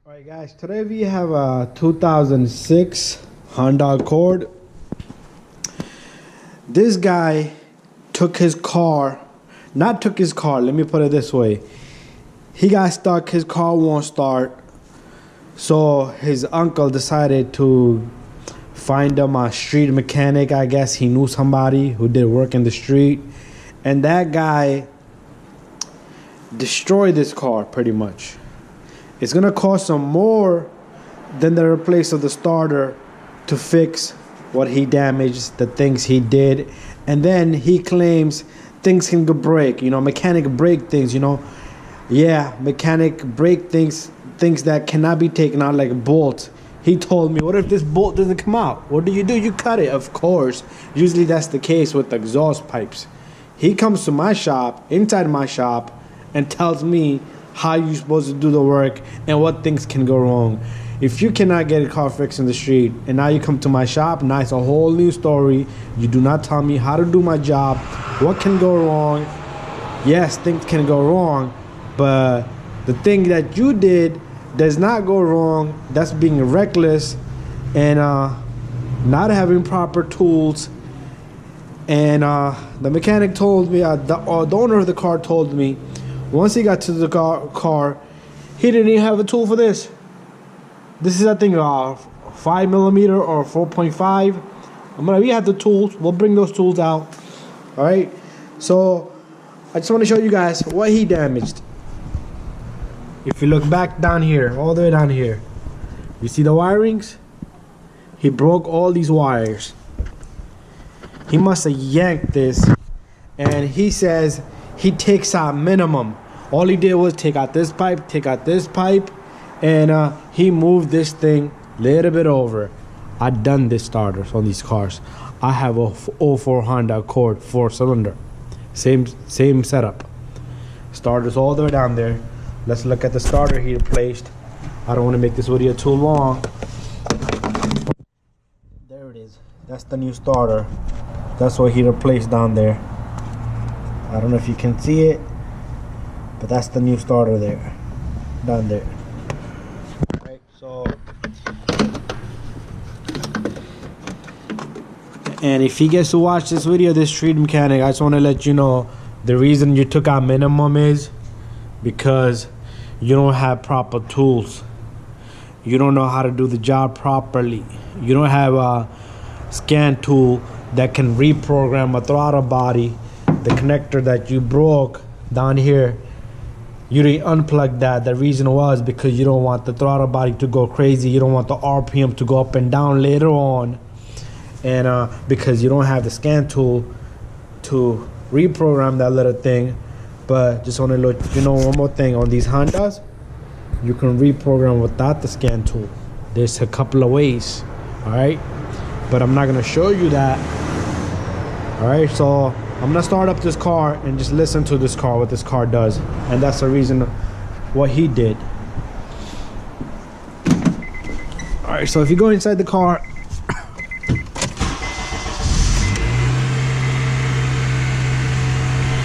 Alright guys, today we have a 2006 Honda Accord. This guy took his car, let me put it this way. He got stuck, his car won't start. So his uncle decided to find him a street mechanic. I guess he knew somebody who did work in the street. And that guy destroyed this car pretty much. It's gonna cost him more than the replace of the starter to fix what he damaged, the things he did. And then he claims things can go break, mechanic break things, Yeah, mechanic break things that cannot be taken out, like a bolt. He told me, what if this bolt doesn't come out? What do? You cut it, of course. Usually that's the case with the exhaust pipes. He comes to my shop, inside my shop, and tells me how you're supposed to do the work and what things can go wrong. If you cannot get a car fixed in the street and now you come to my shop, now it's a whole new story. You do not tell me how to do my job, what can go wrong. Yes, things can go wrong, but the thing that you did does not go wrong. That's being reckless and not having proper tools. And the mechanic told me, the owner of the car told me, once he got to the car, he didn't even have a tool for this. This is, I think, 5mm or 4.5. We have the tools. We'll bring those tools out. All right. So I just want to show you guys what he damaged. If you look back down here, all the way down here, you see the wirings? He broke all these wires. He must have yanked this, and he says he takes out minimum. All he did was take out this pipe, and he moved this thing a little bit over. I done this starters on these cars. I have a 04 Honda Accord 4-cylinder. Same setup. Starters all the way down there. Let's look at the starter he replaced. I don't want to make this video too long. There it is. That's the new starter. That's what he replaced down there. I don't know if you can see it, but that's the new starter there, down there. Right, so, and if he gets to watch this video, this street mechanic, I just want to let you know the reason you took out minimum is because you don't have proper tools. You don't know how to do the job properly. You don't have a scan tool that can reprogram a throttle body. The connector that you broke down here, you didn't unplug that. The reason was because you don't want the throttle body to go crazy. You don't want the RPM to go up and down later on. And because you don't have the scan tool to reprogram that little thing. But just want to let you know one more thing. On these Hondas, you can reprogram without the scan tool. There's a couple of ways, all right? But I'm not going to show you that. All right, so I'm gonna start up this car and just listen to this car, what this car does. And that's the reason what he did. All right, so if you go inside the car,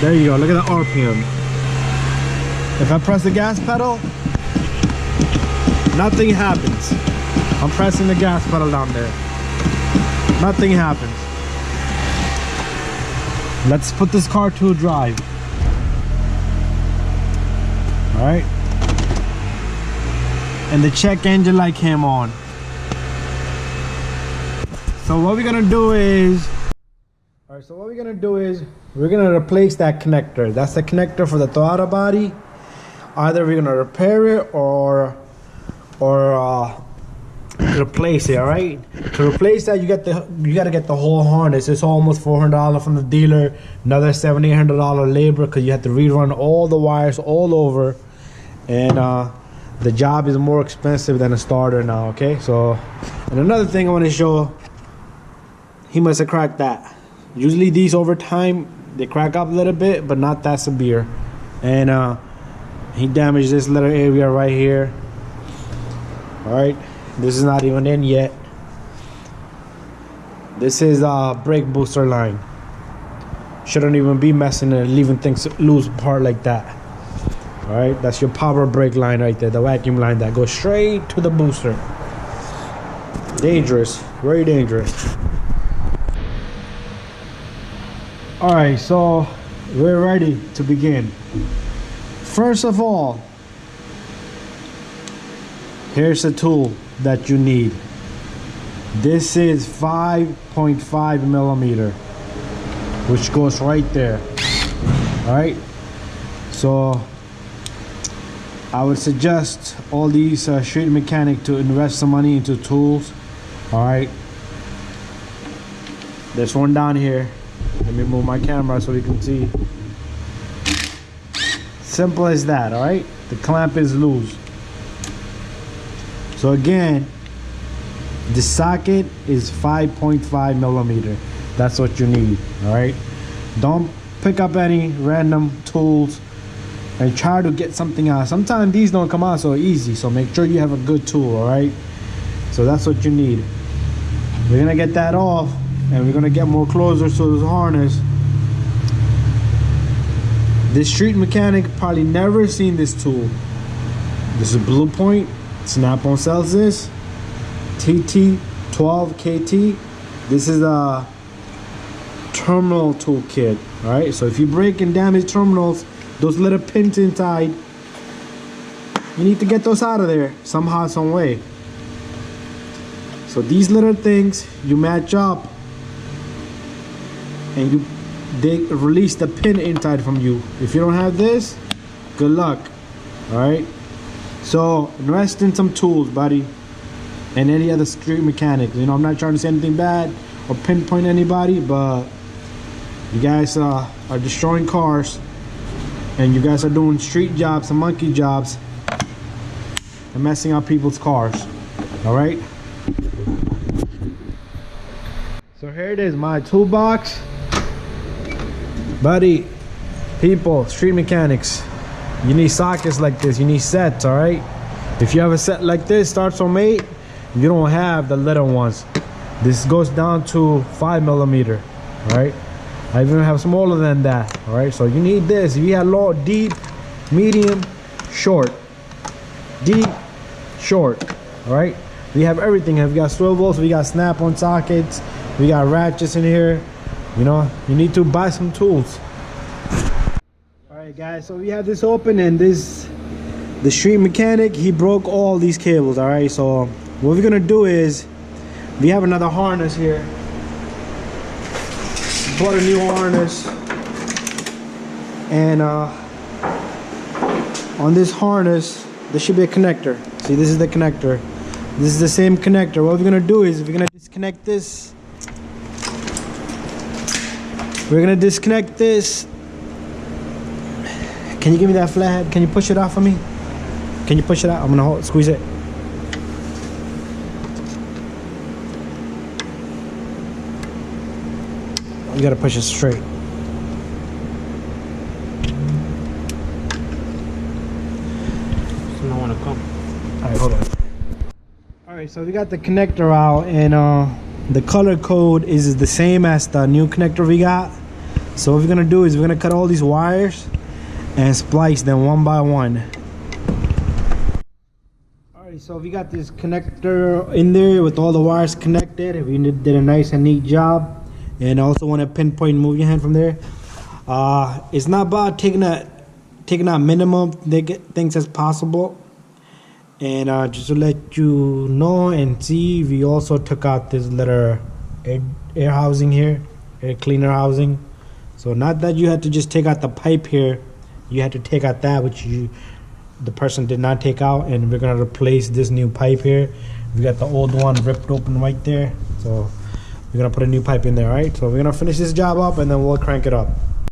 there you go, look at the RPM. If I press the gas pedal, nothing happens. I'm pressing the gas pedal down there. Nothing happens. Let's put this car to a drive. All right. And the check engine light came on. So what we're gonna do is, we're gonna replace that connector. That's the connector for the throttle body. Either we're gonna repair it or replace it. All right, to replace that, you gotta get the whole harness. It's almost $400 from the dealer, another $700-800 labor, because you have to rerun all the wires all over, and the job is more expensive than a starter now. Okay, so, and another thing I want to show, he must have cracked that. Usually these over time they crack up a little bit, but not that severe. And he damaged this little area right here. All right, this is not even in yet. This is a brake booster line. Shouldn't even be messing and leaving things loose apart like that. All right, that's your power brake line right there, the vacuum line that goes straight to the booster. Dangerous, very dangerous. All right, so we're ready to begin. First of all, here's a tool that you need. This is 5.5 millimeter, which goes right there. All right, so I would suggest all these street mechanic to invest some money into tools. All right, there's one down here. Let me move my camera so we can see. Simple as that. All right, the clamp is loose. So again, the socket is 5.5 millimeter. That's what you need. All right, don't pick up any random tools and try to get something out. Sometimes these don't come out so easy, so make sure you have a good tool. All right, so that's what you need. We're gonna get that off and we're gonna get more closer to this harness. This street mechanic probably never seen this tool. This is Blue Point. Snap-on sells this. TT12KT. This is a terminal toolkit. All right, so if you break and damage terminals, those little pins inside, you need to get those out of there somehow, some way. So these little things you match up and they release the pin inside from you. If you don't have this, good luck. All right, so invest in some tools, buddy, and any other street mechanic. You know, I'm not trying to say anything bad or pinpoint anybody, but you guys are destroying cars and you guys are doing street jobs and monkey jobs and messing up people's cars. All right, so here it is, my toolbox. Buddy, people, street mechanics, you need sockets like this. You need sets. All right, if you have a set like this, starts from 8, you don't have the little ones. This goes down to 5 millimeter. All right, I even have smaller than that. All right, so you need this. If you have low, deep, medium, short, deep, short. All right, we have everything. We got swivels, we got snap-on sockets, we got ratchets in here. You know, you need to buy some tools. All right, guys, so we have this open, and the street mechanic, he broke all these cables. All right, so what we're gonna do is, we have another harness here. Bought a new harness, and on this harness there should be a connector. See, this is the connector. This is the same connector. What we're gonna do is we're gonna disconnect this. We're gonna disconnect this. Can you give me that flathead? Can you push it out for me? Can you push it out? I'm gonna squeeze it. You gotta push it straight. Doesn't want to come. All right, hold on. All right, so we got the connector out, and the color code is the same as the new connector we got. So what we're gonna do is we're gonna cut all these wires and splice them one by one. All right, so we got this connector in there with all the wires connected. We did a nice and neat job. And I also want to pinpoint, move your hand from there. It's not about taking out minimum things as possible. And just to let you know and see, we also took out this little air housing here, air cleaner housing. So not that you had to just take out the pipe here, you had to take out that which the person did not take out, and we're gonna replace this new pipe here. We got the old one ripped open right there, so we're gonna put a new pipe in there. All right, so we're gonna finish this job up and then we'll crank it up.